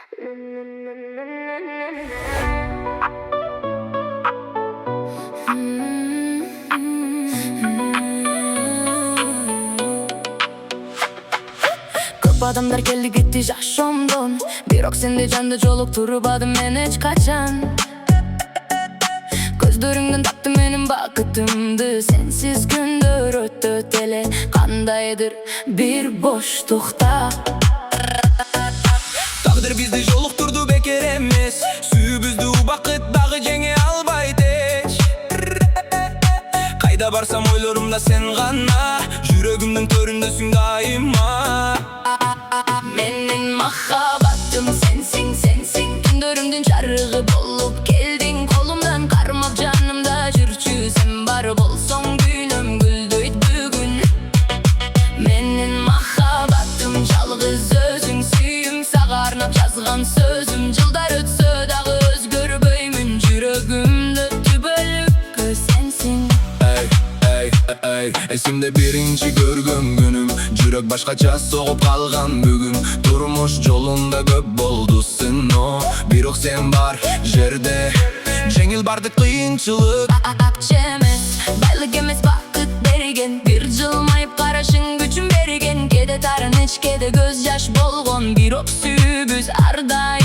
Көп адамдар келді кетті жашомдон, бирок сенде жанды жолуктурбадым мен эч качан. Көздөрүңдөн таптым менин бакытымды, сенсиз күндөр өтөт эле кандайдыр бир боштукта. Тагдыр бизди жолуктурду, бекер эмес, сүйүүбүздү убакыт дагы жеңе албайт эч. Кайда барсам ойлорумда сен гана, жүрөгүмдүн төрүндөсүң дайыма. Менин махаббатым сенсиң, сенсиң, күндөрүмдүн жарыгы болуп келдиң. Колумдан кармап жанымда жүрчү, сен бар болсоң күнөм гүлдөйт бүгүн. Менин махаббатым жалгыз өзүң, сүйүүм сага арнап жазган сөзүм. Жылдар өтсө дагы өзгөрбөймүн, жүрөгүмдө түбөлүккө сенсиң. Эсимде биринчи көргөн күнүм, жүрөк башкача согуп калган бүгүн. Турмуш жолунда көп болду сыноо, бирок сен бар жерде жеңил бардык кыйынчылык. Акча эмес, байлык эмес, бакыт берген, бир жылмайып карашың күчүн берген. Кээде тарын ичкеде көз жаш болгон, бирок сүйүүбүз ар дайым